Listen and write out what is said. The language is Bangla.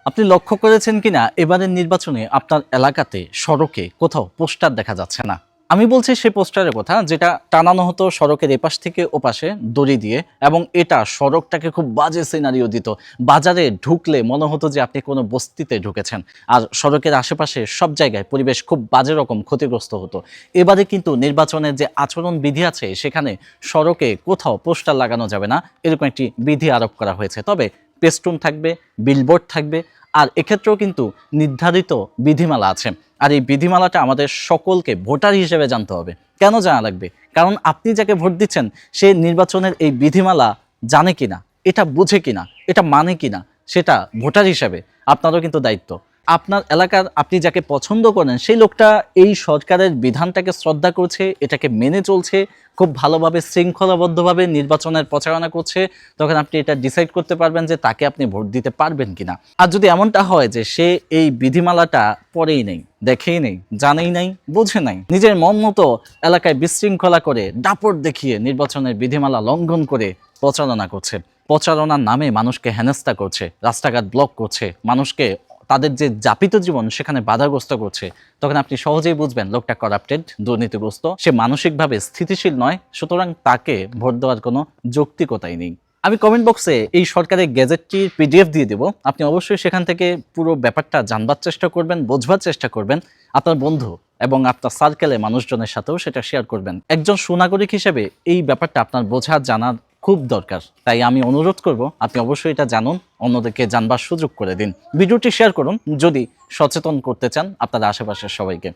আপনি লক্ষ্য করেছেন কিনা এবারের নির্বাচনে আপনার এলাকাতে সড়কে কোথাও পোস্টার দেখা যাচ্ছে না। আমি বলছি সেই পোস্টারের কথা যেটা টানানো হতো সড়কের এপাশ থেকে ওপাশে দড়ি দিয়ে, এবং এটা সড়কটাকে খুব বাজে সিনারিও দিত। বাজারে ঢুকলে মনে হতো যে আপনি কোনো বস্তিতে ঢুকেছেন, আর সড়কের আশেপাশে সব জায়গায় পরিবেশ খুব বাজে রকম ক্ষতিগ্রস্ত হতো। এবারে কিন্তু নির্বাচনের যে আচরণ বিধি আছে সেখানে সড়কে কোথাও পোস্টার লাগানো যাবে না, এরকম একটি বিধি আরোপ করা হয়েছে। তবে পেস্টুন থাকবে, বিলবোর্ড থাকবে, আর এক্ষেত্রেও কিন্তু নির্ধারিত বিধিমালা আছে। আর এই বিধিমালাটা আমাদের সকলকে ভোটার হিসেবে জানতে হবে। কেন জানা লাগবে? কারণ আপনি যাকে ভোট দিচ্ছেন সে নির্বাচনের এই বিধিমালা জানে কিনা, এটা বুঝে কিনা, এটা মানে কিনা, সেটা ভোটার হিসেবে আপনারও কিন্তু দায়িত্ব। আপনার এলাকার আপনি যাকে পছন্দ করেন সেই লোকটা এই সরকারের বিধানটাকে শ্রদ্ধা করছে, এটাকে মেনে চলছে, খুব ভালোভাবে শৃঙ্খলাবদ্ধভাবে নির্বাচনের প্রচারণা করছে, তখন আপনি এটা ডিসাইড করতে পারবেন যে তাকে আপনি ভোট দিতে পারবেন কিনা। আর যদি এমনটা হয় যে সে এই বিধিমালাটা পড়েই নেই, দেখেই নেই, জানেই নাই, বুঝে নাই, নিজের মন মতো এলাকায় বিশৃঙ্খলা করে দাপট দেখিয়ে নির্বাচনের বিধিমালা লঙ্ঘন করে প্রচারণা করছে, প্রচারণার নামে মানুষকে হেনস্থা করছে, রাস্তাঘাট ব্লক করছে, মানুষকে তাদের যে যাপিত জীবন সেখানে বাধাগ্রস্ত করছে, তখন আপনি সহজেই বুঝবেন লোকটা করাপ্টেড, দুর্নীতিগ্রস্ত, সে মানসিকভাবে স্থিতিশীল নয়, সুতরাং তাকে ভোট দেওয়ার কোনো যৌক্তিকতাই নেই। আমি কমেন্ট বক্সে এই সরকারের গেজেটটির পিডিএফ দিয়ে দেব, আপনি অবশ্যই সেখান থেকে পুরো ব্যাপারটা জানবার চেষ্টা করবেন, বোঝবার চেষ্টা করবেন, আপনার বন্ধু এবং আপনার সার্কেলে মানুষজনের সাথেও সেটা শেয়ার করবেন। একজন সুনাগরিক হিসেবে এই ব্যাপারটা আপনার বোঝা জানার খুব দরকার, তাই আমি অনুরোধ করব আপনি অবশ্যই এটা জানুন, অন্যদেরকে জানবার সুযোগ করে দিন, ভিডিওটি শেয়ার করুন যদি সচেতন করতে চান আপনার আশেপাশের সবাইকে।